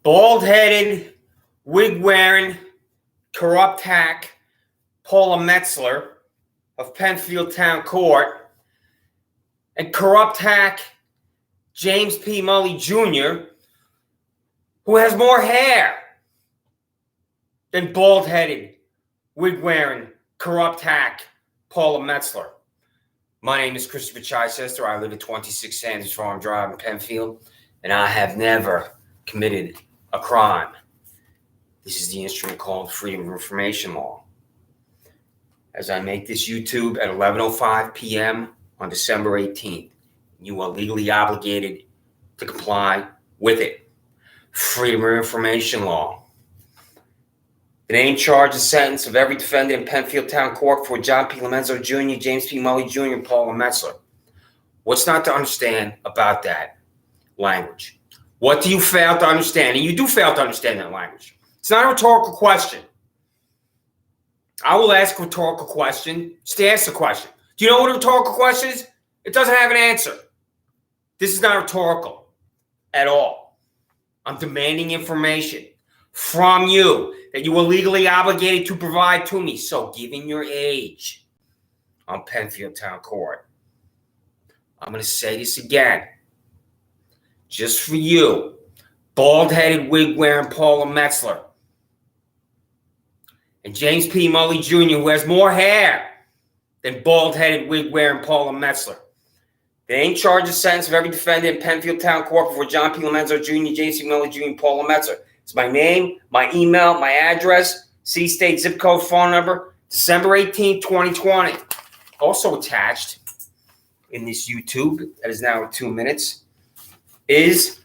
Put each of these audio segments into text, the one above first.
bald-headed, wig-wearing, corrupt hack Paula Metzler of Penfield Town Court and corrupt hack James P. Mulley Jr., who has more hair than bald-headed, wig-wearing, corrupt hack Paula Metzler. My name is Christopher Chichester. I live at 26 Sanders Farm Drive in Penfield, and I have never committed a crime. This is the instrument called Freedom of Information Law. As I make this YouTube at 11:05 p.m. on December 18th, you are legally obligated to comply with it. Freedom of Information Law. The name, charge, and sentence of every defendant in Penfield Town Court for John P. Lomenzo Jr., James P. Mulley Jr., and Paula Metzler. What's not to understand about that language? What do you fail to understand? And you do fail to understand that language. It's not a rhetorical question. I will ask a rhetorical question. Just ask the question. Do you know what a rhetorical question is? It doesn't have an answer. This is not rhetorical at all. I'm demanding information from you that you are legally obligated to provide to me. So, given your age on Penfield Town Court, I'm going to say this again. Just for you, bald-headed, wig-wearing Paula Metzler and James P. Mulley Jr., who has more hair than bald-headed, wig-wearing Paula Metzler. The name, charge, and sentence of every defendant in Penfield Town Court before John P. Lomenzo Jr., James P. Mulley Jr., and Paula Metzler. It's my name, my email, my address, city, state, zip code, phone number, December 18, 2020. Also attached in this YouTube, that is now 2 minutes, is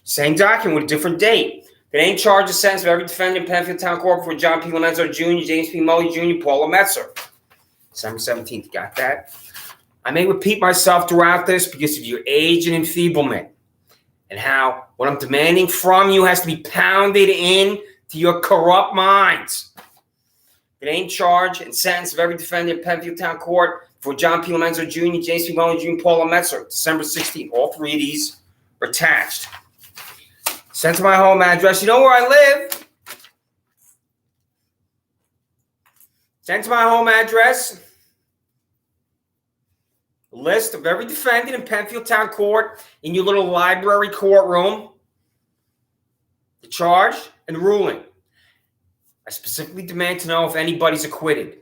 same document with a different date. The name, charge, and sentence of every defendant in Penfield Town Court before John P. Lomenzo Jr., James P. Mulley Jr., Paula Metzler. December 17th, got that? I may repeat myself throughout this because of your age and enfeeblement, and how what I'm demanding from you has to be pounded in to your corrupt minds. The name, charge, and sentence of every defendant in Penfield Town Court for John P. Lomenzo Jr., James P. Mulley Jr., Paula Metzler, December 16th. All three of these are attached. Sent to my home address. You know where I live? Sent to my home address. A list of every defendant in Penfield Town Court in your little library courtroom. The charge and the ruling. I specifically demand to know if anybody's acquitted.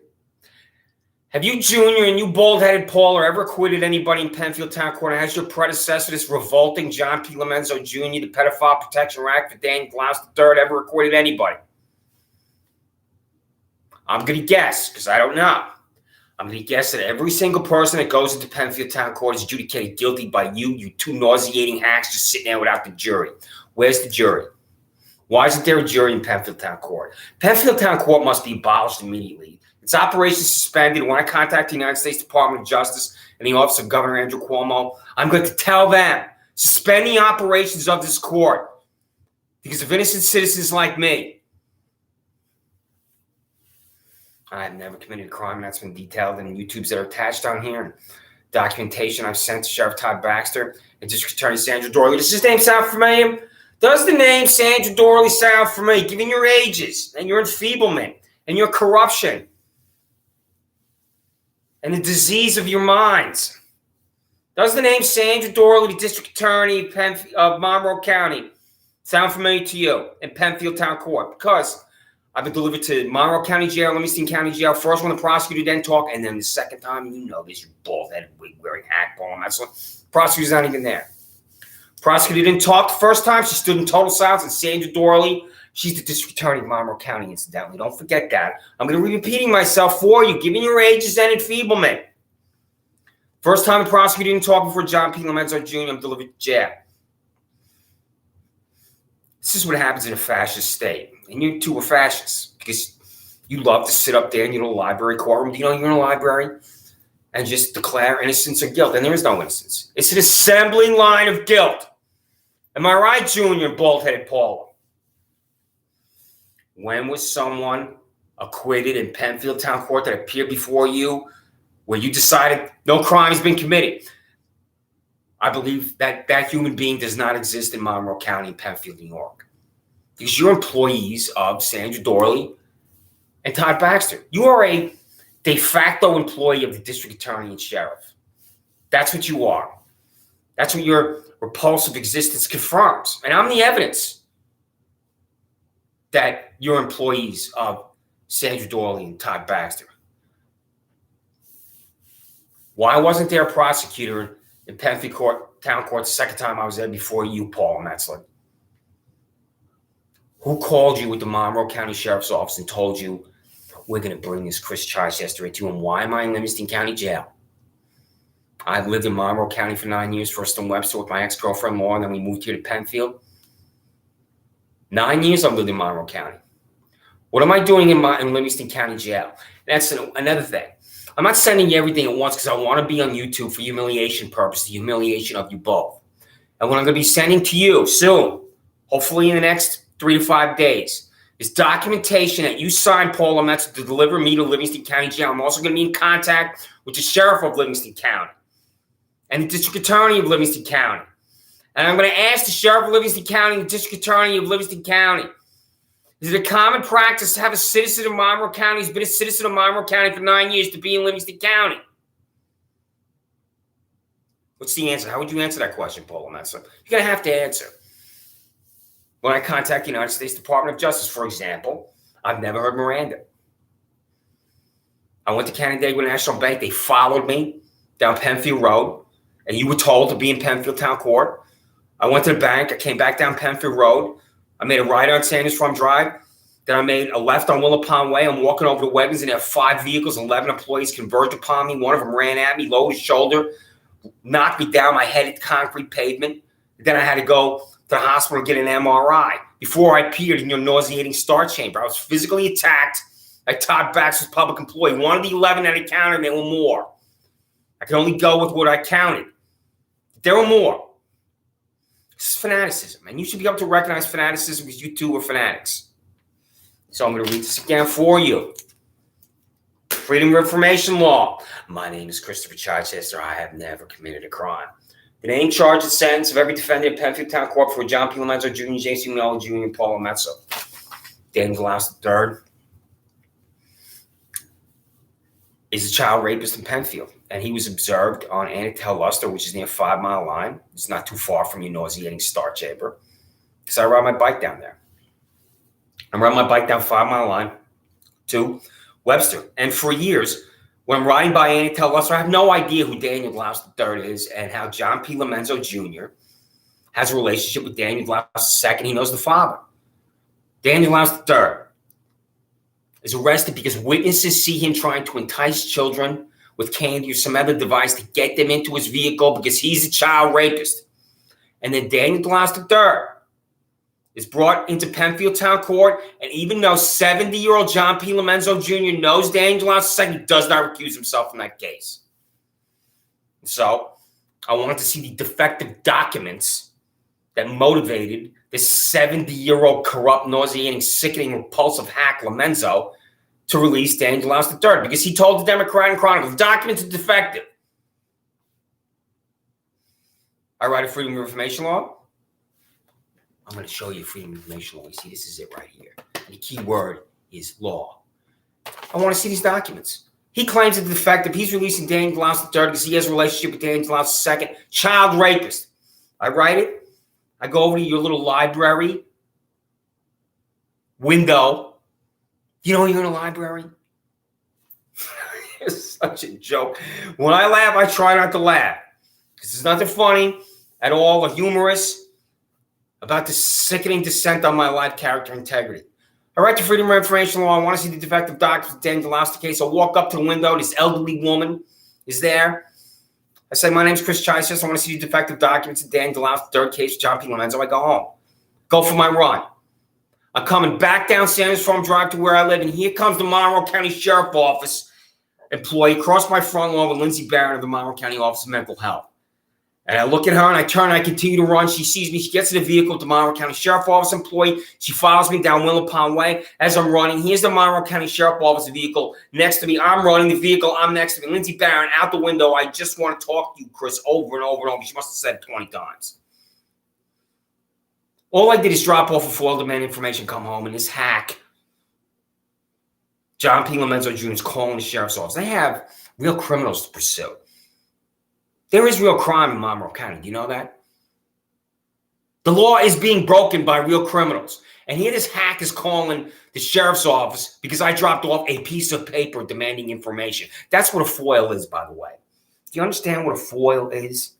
Have you, Junior, and you bald-headed Paula, ever acquitted anybody in Penfield Town Court? And has your predecessor, this revolting John P. Lomenzo Jr., the pedophile protection rack for Daniel Glaus III, ever acquitted anybody? I'm going to guess, because I don't know. I'm going to guess that every single person that goes into Penfield Town Court is adjudicated guilty by you two nauseating hacks just sitting there without the jury. Where's the jury? Why isn't there a jury in Penfield Town Court? Penfield Town Court must be abolished immediately. Its operation suspended. When I contact the United States Department of Justice and the Office of Governor Andrew Cuomo, I'm going to tell them, suspend the operations of this court because of innocent citizens like me. I have never committed a crime, and that's been detailed in YouTubes that are attached on here, and documentation I've sent to Sheriff Todd Baxter and District Attorney Sandra Dorley. Does his name sound familiar? Does the name Sandra Dorley sound familiar, given your ages and your enfeeblement and your corruption and the disease of your minds? Does the name Sandra Dorley, the District Attorney of Monroe County, sound familiar to you in Penfield Town Court? Because I've been delivered to Monroe County Jail, Livingston County Jail. First when the prosecutor then talk, and then the second time, you know this, you bald-headed, wig-wearing hack, Paula Metzler. Prosecutor's not even there. Prosecutor didn't talk the first time. She stood in total silence. And Sandra Dorley, she's the District Attorney of Monroe County, incidentally. Don't forget that. I'm going to be repeating myself for you, given your ages and enfeeblement. First time the prosecutor didn't talk before John P. Lomenzo Jr., I'm delivered to jail. This is what happens in a fascist state. And you two are fascists because you love to sit up there in your little library courtroom. You know, you're in a library and just declare innocence or guilt. And there is no innocence. It's an assembly line of guilt. Am I right, Junior, bald-headed Paula? When was someone acquitted in Penfield Town Court that appeared before you where you decided no crime has been committed? I believe that that human being does not exist in Monroe County, Penfield, New York. because you're employees of Sandra Dorley and Todd Baxter. You are a de facto employee of the district attorney and sheriff. That's what you are. That's what your repulsive existence confirms. And I'm the evidence that you're employees of Sandra Dorley and Todd Baxter. Why wasn't there a prosecutor in Penfield Town Court the second time I was there before you, Paula Metzler? Who called you with the Monroe County Sheriff's Office and told you, we're going to bring this Chris Chichester to you, and why am I in Livingston County Jail? I've lived in Monroe County for 9 years, first in Webster with my ex-girlfriend Laura, and then we moved here to Penfield. 9 years I've lived in Monroe County. What am I doing in Livingston County Jail? That's another thing. I'm not sending you everything at once because I want to be on YouTube for humiliation purposes, the humiliation of you both. And what I'm going to be sending to you soon, hopefully in the next 3 to 5 days, is documentation that you signed, Paula Metzler, to deliver me to Livingston County Jail. I'm also going to be in contact with the sheriff of Livingston County and the district attorney of Livingston County. And I'm going to ask the sheriff of Livingston County and the district attorney of Livingston County, is it a common practice to have a citizen of Monroe County who's been a citizen of Monroe County for 9 years to be in Livingston County? What's the answer? How would you answer that question, Paula Metzler? You're going to have to answer. When I contact the United States Department of Justice, for example, I've never heard Miranda. I went to Canandaigua National Bank. They followed me down Penfield Road, and you were told to be in Penfield Town Court. I went to the bank. I came back down Penfield Road. I made a right on Sanders Farm Drive. Then I made a left on Willow Pond Way. I'm walking over to Wegmans, and there are 5 vehicles, 11 employees converged upon me. One of them ran at me, lowered his shoulder, knocked me down. My head hit concrete pavement. Then I had to go to the hospital to get an MRI before I appeared in your nauseating star chamber. I was physically attacked by Todd Baxter's public employee. One of the 11 that I counted, there were more. I can only go with what I counted. There were more. This is fanaticism, and you should be able to recognize fanaticism because you two are fanatics. So I'm going to read this again for you. Freedom of Information Law. My name is Christopher Chichester. I have never committed a crime. The name, charge, and sentence of every defendant in Penfield Town Court for John P. Lomenzo Jr., J.C. Mulley Jr., and Paula Metzler. Daniel Glaus III is a child rapist in Penfield, and he was observed on Annatel Luster, which is near 5 Mile Line. It's not too far from your nauseating star chamber, because I ride my bike down there. I'm riding my bike down 5 Mile Line to Webster, and for years, when I'm riding by Annatel Luster, I have no idea who Daniel Glaus III is and how John P. Lomenzo Jr. has a relationship with Daniel Glaus II. He knows the father. Daniel Glaus III is arrested because witnesses see him trying to entice children with candy or some other device to get them into his vehicle because he's a child rapist. And then Daniel Glaus III is brought into Penfield Town Court, and even though 70-year-old John P. Lomenzo Jr. knows Daniel Glaus II, he does not recuse himself from that case. So I wanted to see the defective documents that motivated this 70-year-old corrupt, nauseating, sickening, repulsive hack Lomenzo to release Daniel Glaus III because he told the Democratic Chronicle the documents are defective. I write a Freedom of Information Law. I'm going to show you Freedom of Information Law. You see, this is it right here. And the key word is law. I want to see these documents. He claims it's defective. He's releasing Daniel Glaus III because he has a relationship with Daniel Glaus II, child rapist. I write it. I go over to your little library window. You know you're in a library? It's such a joke. When I laugh, I try not to laugh because there's nothing funny at all or humorous about the sickening descent on my life, character, integrity. I write to Freedom of Information Law. I want to see the defective documents of Daniel Glaus case. I walk up to the window. This elderly woman is there. I say, my name's Chris Chichester. I want to see the defective documents of Daniel Glaus, third case, John P. Lomenzo. I go home. Go for my run. I'm coming back down Sanders Farm Drive to where I live, and here comes the Monroe County Sheriff Office employee across my front lawn with Lindsay Barron of the Monroe County Office of Mental Health. And I look at her, and I turn, and I continue to run. She sees me. She gets in the vehicle with the Monroe County Sheriff Office employee. She follows me down Willow Pond Way. As I'm running, here's the Monroe County Sheriff Office vehicle next to me. I'm running the vehicle. I'm next to me. Lindsay Barron out the window. I just want to talk to you, Chris, over and over and over. She must have said it 20 times. All I did is drop off a FOIL demand information, come home, and this hack, John P. Lomenzo Jr. is calling the sheriff's office. They have real criminals to pursue. There is real crime in Monroe County. Do you know that? The law is being broken by real criminals. And here this hack is calling the sheriff's office because I dropped off a piece of paper demanding information. That's what a FOIL is, by the way. Do you understand what a FOIL is?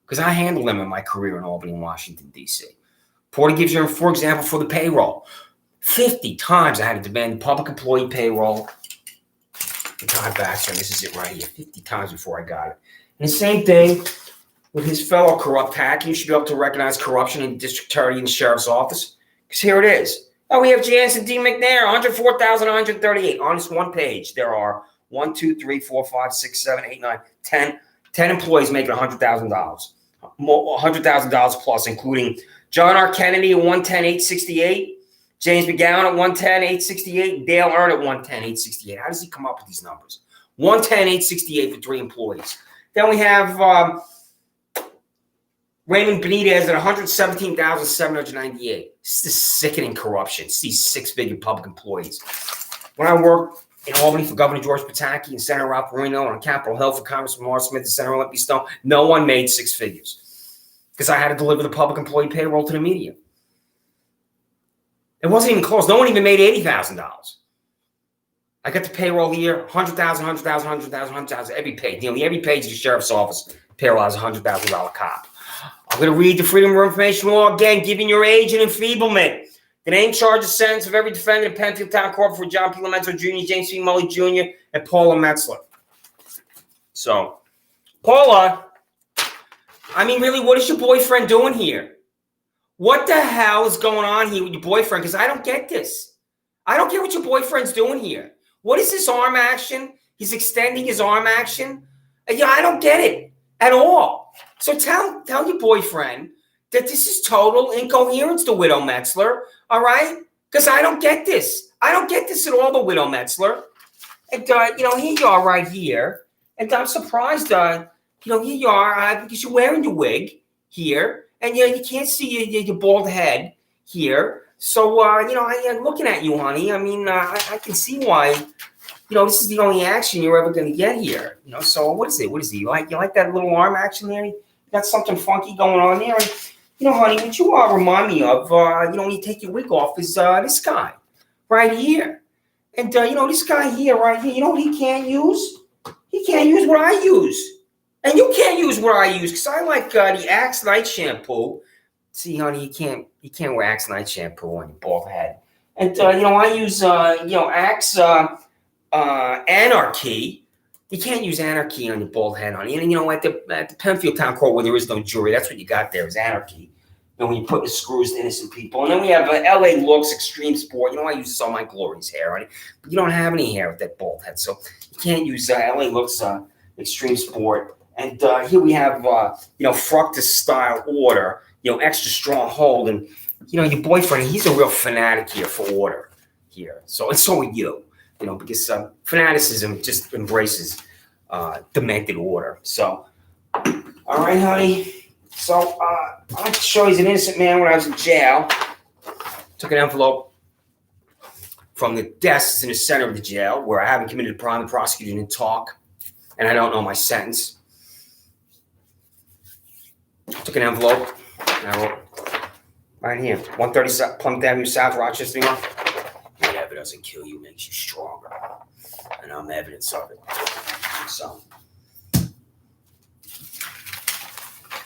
Because I handled them in my career in Albany and Washington, D.C. Porter gives you, for example, for the payroll. 50 times I had to demand the public employee payroll. The time Baxter, and this is it right here. 50 times before I got it. And the same thing with his fellow corrupt hack. You should be able to recognize corruption in the district attorney and the sheriff's office. Because here it is. Oh, we have Jansen D. McNair, 104,138. On this one page, there are 1, 2, 3, 4, 5, 6, 7, 8, 9, 10 employees making $100,000. $100,000 plus, including John R. Kennedy at 110,868, James McGowan at 110,868, Dale Earn at 110,868. How does he come up with these numbers? 110,868 for 3 employees. Then we have Raymond Benitez at 117,798. This is the sickening corruption. It's these 6-figure public employees. When I worked in Albany for Governor George Pataki and Senator Ralph Perino, and on Capitol Hill for Congressman Morris Smith and Senator Olympia Stone, no one made 6 figures because I had to deliver the public employee payroll to the media. It wasn't even close. No one even made $80,000. I got the payroll here, 100,000, 100,000, 100,000, 100,000, every page. Nearly every page of the sheriff's office payroll has a $100,000 cop. I'm going to read the Freedom of Information Law again, given your age and enfeeblement. The name, charge, and sentence of every defendant in Penfield Town Court for John P. Lomenzo Jr., James P. Mulley Jr., and Paula Metzler. So, Paula, I mean, really, what is your boyfriend doing here? What the hell is going on here with your boyfriend? Because I don't get this. I don't get what your boyfriend's doing here. What is this arm action? He's extending his arm action. Yeah, I don't get it at all. So tell your boyfriend that this is total incoherence to Widow Metzler, all right? Because I don't get this. I don't get this at all, the Widow Metzler. And, here you are right here. And I'm surprised, here you are because you're wearing your wig here. And, you can't see your bald head here. So, I'm looking at you, honey. I mean, I can see why, this is the only action you're ever going to get here. So what is it? What is it? You like that little arm action there? You got something funky going on there? And, honey, what you remind me of, when you take your wig off is this guy right here. And, this guy here, right here, what he can't use? He can't use what I use. And you can't use what I use because I like the Axe Night Shampoo. See, honey, you can't wear Axe Night Shampoo on your bald head. And, I use, Axe Anarchy. You can't use Anarchy on your bald head, honey. And, at the Penfield Town Court where there is no jury, that's what you got there is Anarchy. When you put the screws to innocent people. And then we have LA Looks Extreme Sport. I use some of my Glory's hair, honey. But you don't have any hair with that bald head. So you can't use LA Looks Extreme Sport. And here we have, Fructus Style Order, extra strong hold. And, your boyfriend, he's a real fanatic here for order here. So, and so are you, because fanaticism just embraces demented order. So, all right, honey. So, I like to show he's an innocent man when I was in jail. Took an envelope from the desks in the center of the jail where I haven't committed a crime, the prosecutor didn't talk, and I don't know my sentence. Took an envelope, and I wrote right here, 130 Plymouth Avenue South, Rochester, New York. Whatever doesn't kill you makes you stronger, and I'm evidence of it. So,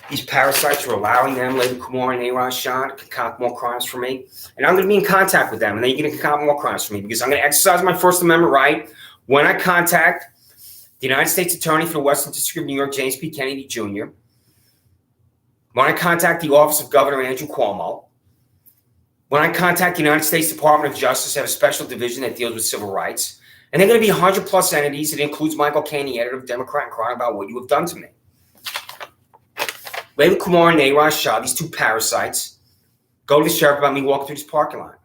these parasites are allowing them, Lady Kumar and A-Rod Shah, to concoct more crimes for me. And I'm going to be in contact with them, and they're going to concoct more crimes for me because I'm going to exercise my First Amendment right when I contact the United States Attorney for the Western District of New York, James P. Kennedy Jr., when I contact the Office of Governor Andrew Cuomo, when I contact the United States Department of Justice, have a special division that deals with civil rights, and they're going to be 100-plus entities. It includes Michael Cain, the editor of Democrat and Crying about what you have done to me. Layla Kumar and A-Rod Shah, these 2 parasites, go to the sheriff about me walking through this parking lot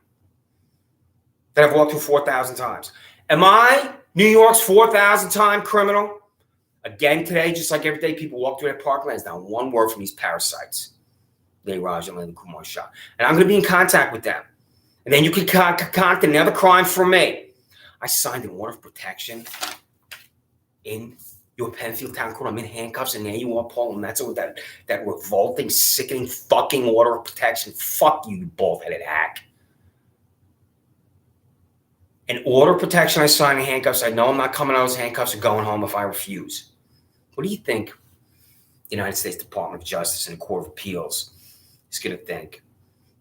that I've walked through 4,000 times. Am I New York's 4,000-time criminal? Again today, just like every day, people walk through that parking lot. There's not one word from these parasites. Raj and Lynn Kumar shot. And I'm going to be in contact with them. And then you can contact another crime for me. I signed an order of protection in your Penfield town court. I'm in handcuffs, and there you are, Paula Metzler, with that revolting, sickening fucking order of protection. Fuck you, you bald-headed hack. An order of protection I signed in handcuffs. I know I'm not coming out of those handcuffs or going home if I refuse. What do you think the United States Department of Justice and the Court of Appeals is going to think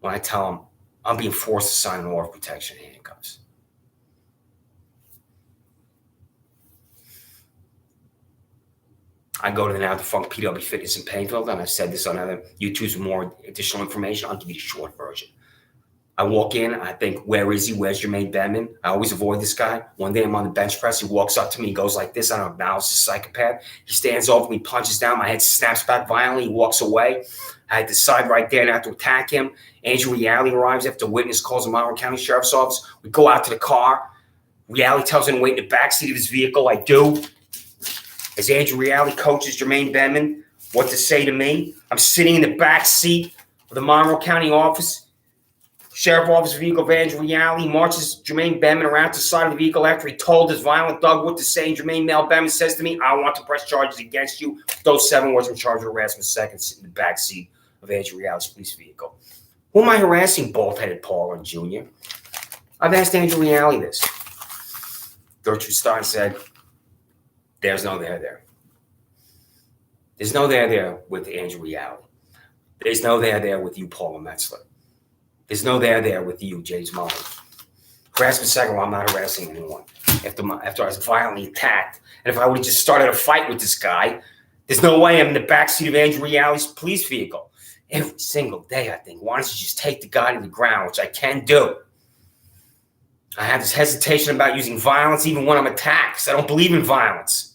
when I tell them I'm being forced to sign an order of protection in handcuffs? I go to the now defunct PW Fitness in Penfield, and I've said this on other YouTubes with more additional information. I'll give you the short version. I walk in, I think, where is he? Where's Jermaine Benman? I always avoid this guy. One day I'm on the bench press. He walks up to me, he goes like this. I don't acknowledge the psychopath. He stands over me, punches down. My head snaps back violently. He walks away. I decide right there not to attack him. Andrew Reale arrives after a witness calls the Monroe County Sheriff's Office. We go out to the car. Reale tells him to wait in the backseat of his vehicle. I do. As Andrew Reale coaches Jermaine Benman what to say to me, I'm sitting in the back seat of the Monroe County Sheriff Office vehicle of Andrew Reale. He marches Jermaine Benman around to the side of the vehicle after he told his violent thug what to say. And Jermaine Benman says to me, I want to press charges against you. Those 7 words in charge of harassment second, sitting in the back seat of Andrew Reale's police vehicle. Who am I harassing, bald-headed Paula Jr.? I've asked Andrew Reale this. Gertrude Stein said, there's no there. There's no there with Andrew Reale. There's no there with you, Paula Metzler. There's no there with you, James Mulley. Harassment second, well, I'm not harassing anyone. After I was violently attacked, and if I would have just started a fight with this guy, there's no way I'm in the backseat of Andrew Reale's police vehicle. Every single day, I think, why don't you just take the guy to the ground, which I can do. I have this hesitation about using violence even when I'm attacked, because I don't believe in violence.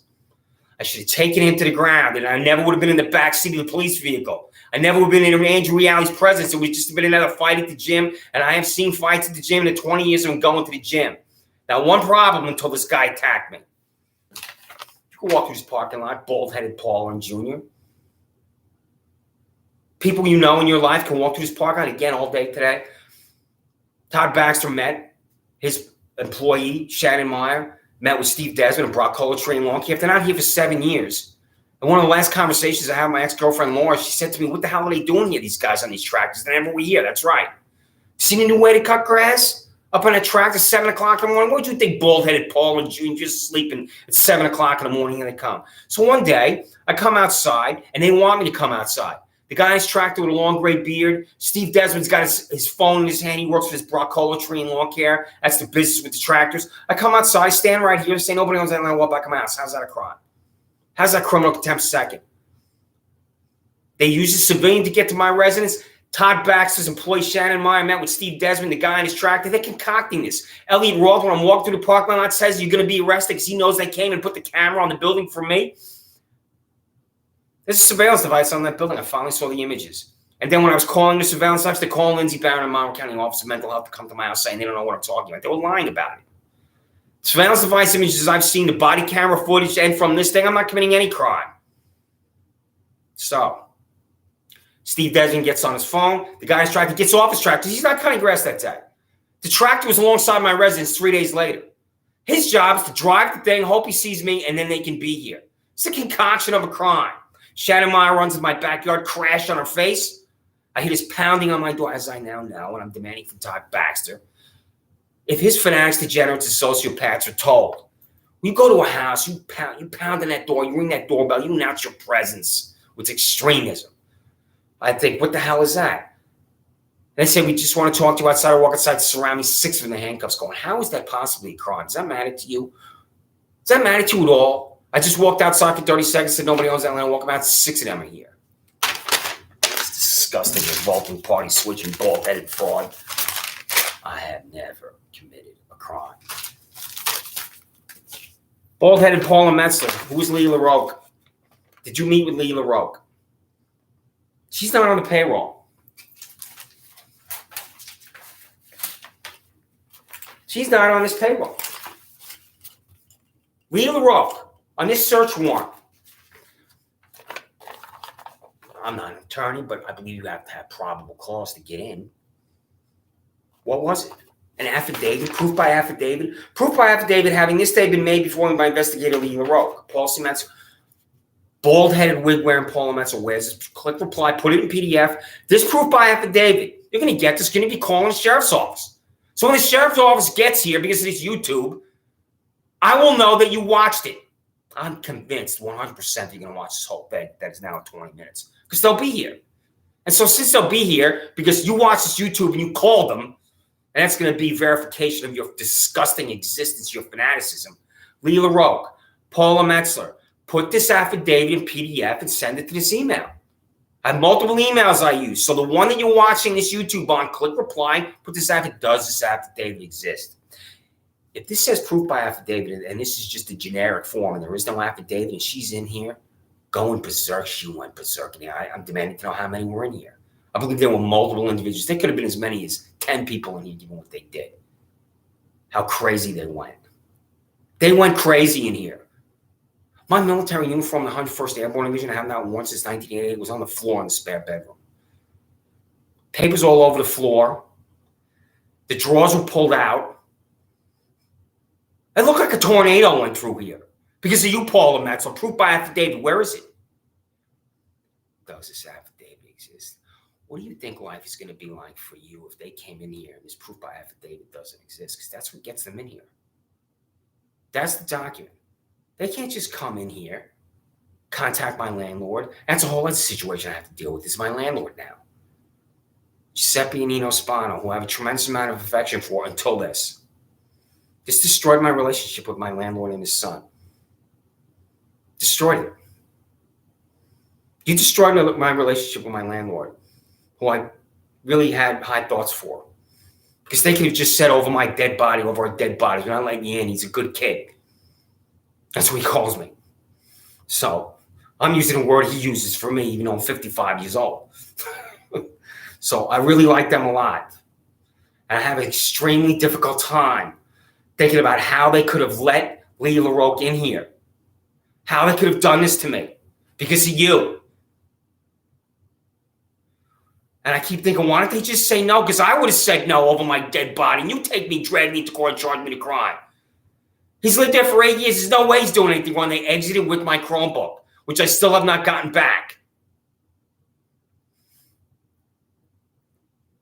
I should have taken him to the ground, and I never would have been in the backseat of the police vehicle. I never would have been in Andrew Reale's presence. It would just have been another fight at the gym, and I have seen fights at the gym in the 20 years of going to the gym. Now, one problem until this guy attacked me. You can walk through this parking lot, bald-headed Paula Jr. People you know in your life can walk through this parking lot again all day today. Todd Baxter met his employee, Shannon Meyer, met with Steve Desmond and Brock Colatree and Long Camp. They're not here for 7 years. And one of the last conversations I had with my ex-girlfriend, Laura, she said to me, what the hell are they doing here, these guys on these tractors? They never were here. That's right. Seen a new way to cut grass? Up on a tractor, 7 o'clock in the morning? What do you think, bald-headed Paul and June just sleeping at 7 o'clock in the morning and they come? So one day, I come outside, and they want me to come outside. The guy in his tractor with a long gray beard, Steve Desmond's got his phone in his hand. He works for his Brock Colatree and Lawn Care. That's the business with the tractors. I come outside, stand right here, say nobody owns anything. I walk back in my house. How's that a crime? How's that criminal contempt second? They use a civilian to get to my residence. Todd Baxter's employee, Shannon Meyer, met with Steve Desmond, the guy in his tractor. They're concocting this. Elliot Roth, when I'm walking through the parking lot, says you're going to be arrested because he knows they came and put the camera on the building for me. There's a surveillance device on that building. I finally saw the images. And then when I was calling the surveillance device, they called Lindsey Barron and Monroe County Office of Mental Health to come to my house saying they don't know what I'm talking about. They were lying about it. Surveillance device images I've seen, the body camera footage, and from this thing, I'm not committing any crime. So, Steve Desmond gets on his phone. The guy in his tractor gets off his tractor. He's not cutting grass that day. The tractor was alongside my residence 3 days later. His job is to drive the thing, hope he sees me, and then they can be here. It's a concoction of a crime. Shannon Meyer runs in my backyard, crashed on her face. I hear this pounding on my door, as I now know, and I'm demanding from Todd Baxter. If his fanatics, degenerates, and sociopaths are told, you go to a house, you pound on that door, you ring that doorbell, you announce your presence with extremism. I think, what the hell is that? They say, we just want to talk to you outside or walk outside to surround me, 6 of them in handcuffs going, how is that possibly a crime? Does that matter to you? Does that matter to you at all? I just walked outside for 30 seconds, said nobody owns that land, I walk out, 6 of them are here. It's disgusting, revolting, party-switching, bald-headed fraud. I have never committed a crime. Bald-headed Paula Metzler. Who's Lee LaRoque? Did you meet with Lee LaRoque? She's not on the payroll. She's not on this payroll. Lee LaRoque, on this search warrant, I'm not an attorney, but I believe you have to have probable cause to get in. What was it? An affidavit? Proof by affidavit? Proof by affidavit having this day been made before me by investigator Lee LaRoque. Paul C. Metzler, bald-headed wig-wearing Paula Metzler wears. Click reply, put it in PDF. This proof by affidavit, you're going to get this, going to be calling the sheriff's office. So when the sheriff's office gets here, because it's YouTube, I will know that you watched it. I'm convinced 100% you're going to watch this whole thing that is now 20 minutes. Because they'll be here. And so since they'll be here, because you watched this YouTube and you called them, and that's going to be verification of your disgusting existence, your fanaticism, Lee LaRoque, Paula Metzler, put this affidavit in PDF and send it to this email. I have multiple emails I use. So the one that you're watching this YouTube on, click reply, put this affidavit. Does this affidavit exist? If this says proof by affidavit, and this is just a generic form, and there is no affidavit, and she's in here going berserk, she went berserk. And I'm demanding to know how many were in here. I believe there were multiple individuals. There could have been as many as 10 people in here given what they did. How crazy they went. They went crazy in here. My military uniform, the 101st Airborne Division, I have not worn since 1988, was on the floor in the spare bedroom. Papers all over the floor. The drawers were pulled out. It looked like a tornado went through here. Because of you, Paula Metzler. Proof by affidavit. Where is it? Does this affidavit exist? What do you think life is going to be like for you if they came in here and this proof by affidavit doesn't exist? Because that's what gets them in here. That's the document. They can't just come in here, contact my landlord. That's a whole other situation I have to deal with. This is my landlord now. Giuseppe and Nino Spano, who I have a tremendous amount of affection for until this. This destroyed my relationship with my landlord and his son. Destroyed it. You destroyed my relationship with my landlord, who I really had high thoughts for. Because they could have just said over my dead body, over our dead bodies, we're not letting you in, he's a good kid. That's what he calls me. So I'm using the word he uses for me, even though I'm 55 years old. So I really like them a lot. And I have an extremely difficult time thinking about how they could have let Lee LaRoque in here. How they could have done this to me. Because of you. And I keep thinking, why don't they just say no? Because I would have said no over my dead body. And you take me, drag me to court, and charge me with a crime. He's lived there for 8 years. There's no way he's doing anything wrong. They exited with my Chromebook, which I still have not gotten back.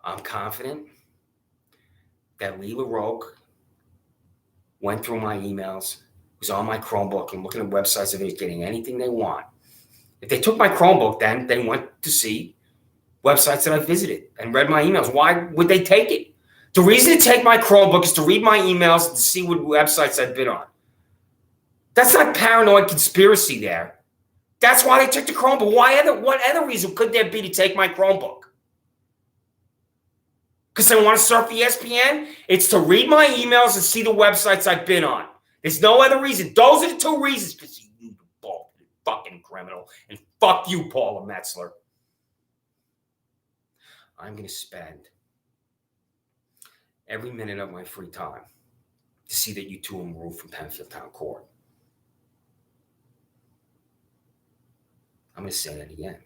I'm confident that Lee LaRoque went through my emails, was on my Chromebook, and looking at websites if he's getting anything they want. If they took my Chromebook, then they went to see websites that I visited and read my emails. Why would they take it? The reason to take my Chromebook is to read my emails and to see what websites I've been on. That's not paranoid conspiracy there. That's why they took the Chromebook. What other reason could there be to take my Chromebook? Because they want to surf ESPN? It's to read my emails and see the websites I've been on. There's no other reason. Those are the two reasons. Because you fucking criminal. And fuck you, Paula Metzler. I'm going to spend every minute of my free time to see that you two are removed from Penfield Town Court. I'm going to say that again.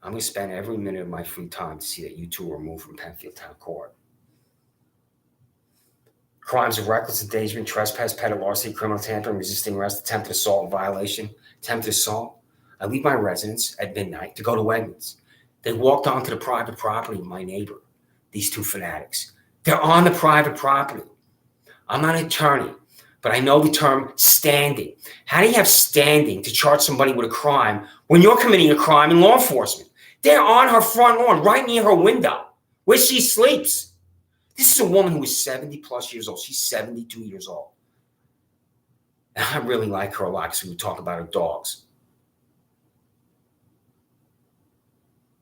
I'm going to spend every minute of my free time to see that you two are removed from Penfield Town Court. Crimes of reckless endangerment, trespass, petty larceny, criminal tampering, resisting arrest, attempted assault, violation, attempted assault. I leave my residence at midnight to go to Wegmans. They walked onto the private property of my neighbor, these two fanatics. They're on the private property. I'm not an attorney, but I know the term standing. How do you have standing to charge somebody with a crime when you're committing a crime in law enforcement? They're on her front lawn, right near her window, where she sleeps. This is a woman who is 70 plus years old. She's 72 years old. And I really like her a lot because we talk about her dogs.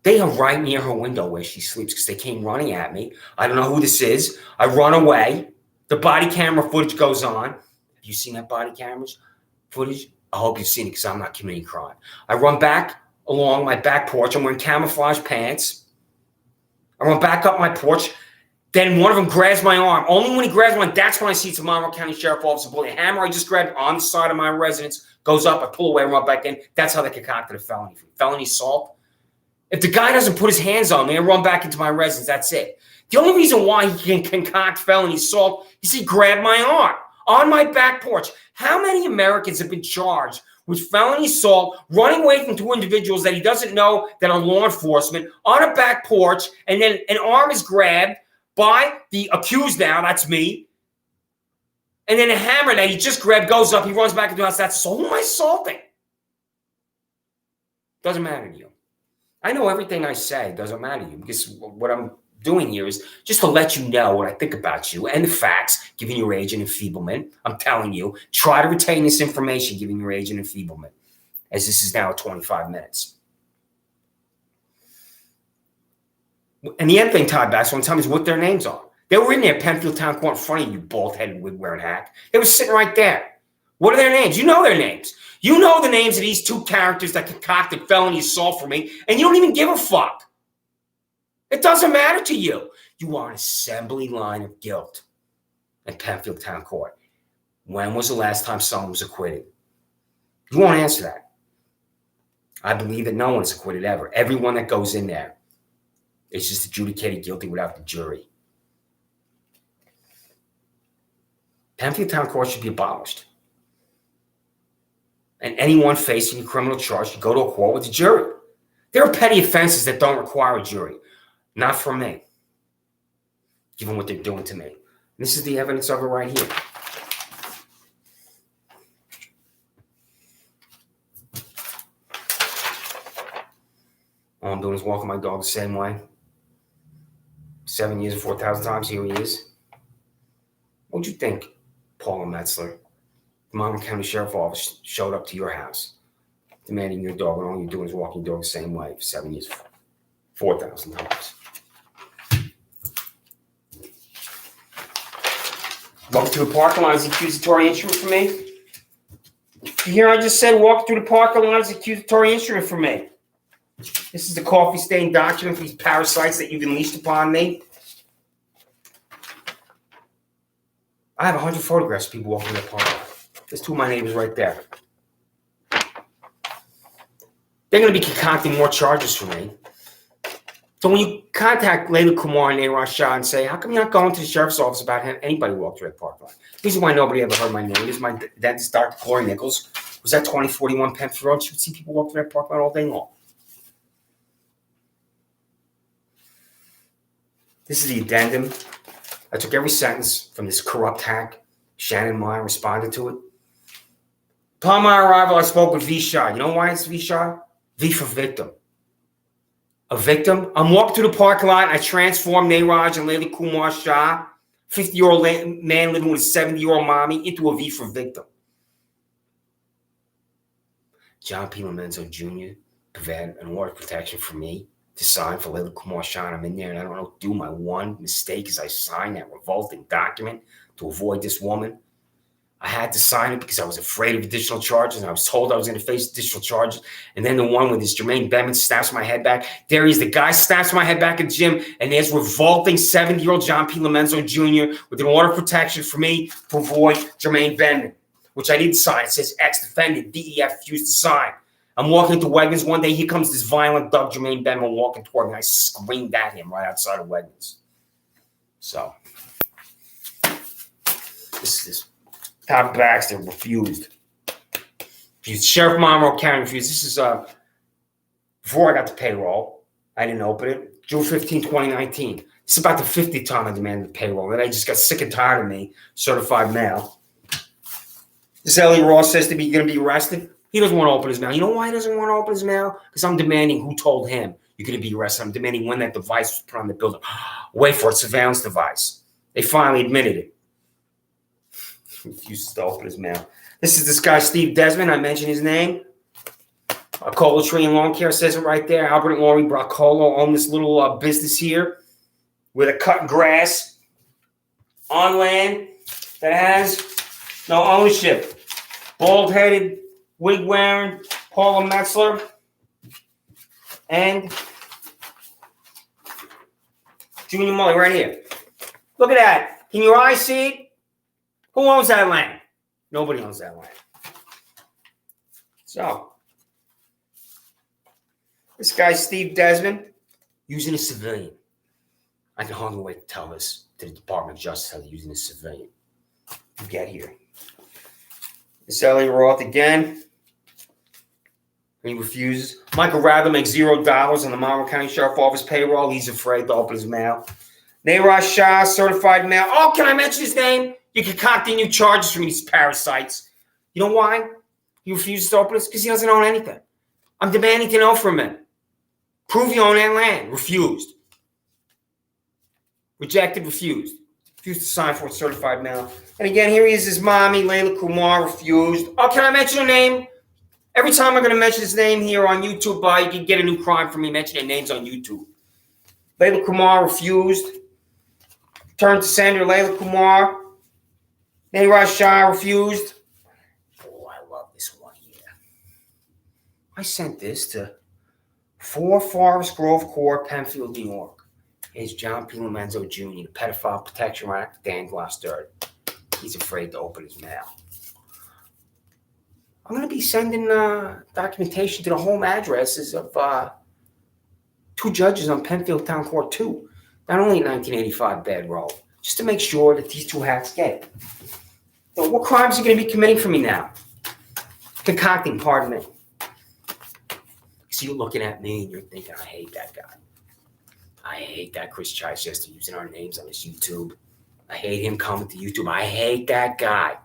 They are right near her window where she sleeps because they came running at me. I don't know who this is. I run away. The body camera footage goes on. Have you seen that body camera footage? I hope you've seen it because I'm not committing crime. I run back along my back porch. I'm wearing camouflage pants. I run back up my porch. Then one of them grabs my arm. Only when he grabs my arm, that's when I see it's a Monroe County Sheriff Officer. The hammer I just grabbed on the side of my residence goes up. I pull away and run back in. That's how they concocted a felony. Felony assault. If the guy doesn't put his hands on me and run back into my residence, that's it. The only reason why he can concoct felony assault is he grabbed my arm on my back porch. How many Americans have been charged with felony assault, running away from two individuals that he doesn't know that are law enforcement on a back porch, and then an arm is grabbed by the accused now, that's me, and then a hammer that he just grabbed goes up, he runs back into the house, that's assault. Who am I assaulting? Doesn't matter to you. I know everything I say doesn't matter to you because what I'm doing here is just to let you know what I think about you and the facts, given your age and enfeeblement. I'm telling you, try to retain this information, given your age and enfeeblement, as this is now 25 minutes. And the end thing, Todd Bass, want to tell me is what their names are. They were in there, Penfield Town Court, in front of you, bald-headed, wig-wearing hack. They were sitting right there. What are their names? You know their names. You know the names of these two characters that concocted felony assault for me, and you don't even give a fuck. It doesn't matter to you. You are an assembly line of guilt at Penfield Town Court. When was the last time someone was acquitted? You won't answer that. I believe that no one's acquitted ever. Everyone that goes in there is just adjudicated guilty without the jury. Penfield Town Court should be abolished. And anyone facing a criminal charge should go to a court with a jury. There are petty offenses that don't require a jury. Not for me, given what they're doing to me. This is the evidence of it right here. All I'm doing is walking my dog the same way. 7 years and 4,000 times, here he is. What'd you think, Paula Metzler? The Monmouth County Sheriff Office showed up to your house, demanding your dog, and all you're doing is walking your dog the same way for 7 years, 4,000 times. Walking through the parking lot is the accusatory instrument for me. You hear I just said walking through the parking lot is the accusatory instrument for me. This is the coffee-stained document for these parasites that you've unleashed upon me. I have 100 photographs of people walking in the parking lot. There's two of my neighbors right there. They're going to be concocting more charges for me. So when you contact Layla Kumar and Neeraj Shah and say, how come you're not going to the sheriff's office about anybody who walked through that parking lot? The reason why nobody ever heard my name is my dentist, Dr. Corey Nichols, was at 2041 Penfield Road. She would see people walk through that parking lot all day long. This is the addendum. I took every sentence from this corrupt hack. Shannon Meyer responded to it. Upon my arrival, I spoke with V. Shah. You know why it's V. Shah? V for victim. A victim? I'm walking through the parking lot and I transformed Neeraj and Layla Kumar Shah, 50-year-old man living with a 70-year-old mommy, into a V for victim. John P. Lomenzo Jr. provided an order of protection for me to sign for Layla Kumar Shah. I'm in there and I don't know what to do. My one mistake is I signed that revolting document to avoid this woman. I had to sign it because I was afraid of additional charges, and I was told I was going to face additional charges. And then the one with this Jermaine Benman snaps my head back. There he is. The guy snaps my head back at the gym, and there's revolting 70-year-old John P. Lomenzo Jr. with an order of protection for me to avoid Jermaine Benman, which I didn't sign. It says ex-defendant, DEF refused to sign. I'm walking into Wegmans one day. Here comes this violent Doug Jermaine Benman walking toward me. I screamed at him right outside of Wegmans. So, this is this. Todd Baxter refused. Sheriff Monroe County refused. This is before I got the payroll. I didn't open it. June 15, 2019. It's about the 50th time I demanded the payroll. Then I just got sick and tired of me. Certified mail. This Elliot Ross says to be going to be arrested. He doesn't want to open his mail. You know why he doesn't want to open his mail? Because I'm demanding who told him you're going to be arrested. I'm demanding when that device was put on the building. Wait for it. Surveillance device. They finally admitted it. Refuses to open his mail. This is this guy, Steve Desmond. I mentioned his name. Cola Tree and Lawn Care says it right there. Albert and Lori Bracolo own this little business here with a cut grass on land that has no ownership. Bald-headed, wig-wearing Paula Metzler and Junior Mulley right here. Look at that. Can your eyes see it? Who owns that land? Nobody owns that land. So, This guy, Steve Desmond, using a civilian. I can hardly wait to tell this to the Department of Justice how they're using a civilian. You get here. This Elliot Roth again. He refuses. Michael Rather makes $0 on the Monroe County Sheriff Office payroll. He's afraid to open his mail. Nayraj Shah, certified mail. Oh, can I mention his name? You're concocting new charges from these parasites. You know why he refuses to open this? Because he doesn't own anything. I'm demanding to know from him. Prove you own that land. Refused. Rejected, refused. Refused to sign for a certified mail. And again, here he is, his mommy, Layla Kumar, refused. Oh, can I mention her name? Every time I'm going to mention his name here on YouTube, you can get a new crime from me mentioning names on YouTube. Layla Kumar refused. Turned to sender, Layla Kumar. Nayraj Shah refused. Oh, I love this one here. I sent this to 4 Forest Grove Court, Penfield, New York. It's John P. Lomenzo Jr., the Pedophile Protection Act, Dan Glass III. He's afraid to open his mail. I'm going to be sending documentation to the home addresses of 2 judges on Penfield Town Court 2. Not only in 1985 Bad Row, just to make sure that these 2 hacks get it. So what crimes are you going to be committing for me now? Concocting, pardon me. So you're looking at me and you're thinking, I hate that guy. I hate that Chris Chichester using our names on his YouTube. I hate him coming to YouTube. I hate that guy.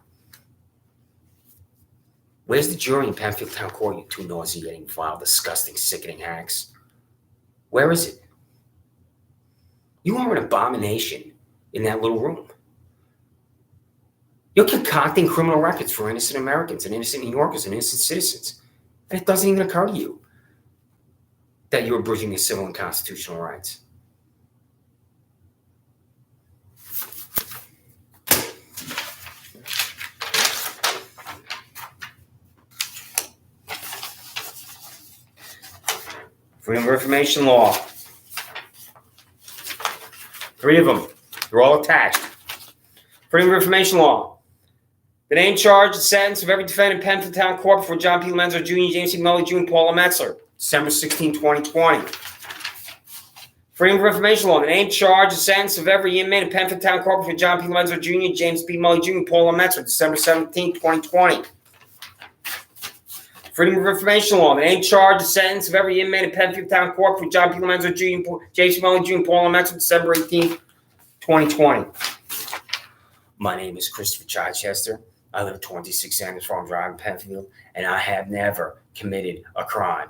Where's the jury in Penfield Town Court, you 2 nauseating, vile, disgusting, sickening hacks? Where is it? You are an abomination in that little room. You're concocting criminal records for innocent Americans and innocent New Yorkers and innocent citizens. And it doesn't even occur to you that you're abridging their civil and constitutional rights. Freedom of Information Law. 3 of them. They're all attached. Freedom of Information Law. The name, charge, and sentence of every defendant in Penfield Town Court before John P. Lomenzo Jr., James C. Mulley Jr., and Paula Metzler. December 16, 2020. Freedom of Information Law. The name, charge, and sentence of every inmate in Penfield Town Court before John P. Lomenzo Jr., James P. Mulley Jr., and Paula Metzler. December 17, 2020. Freedom of Information Law. The name, charge, and sentence of every inmate in Penfield Town Court for John P. Lomenzo Jr., James P. Mulley Jr., and Paula Metzler. December 18, 2020. My name is Christopher Chichester. I live at 26 Sanders Farm Drive in Penfield, and I have never committed a crime.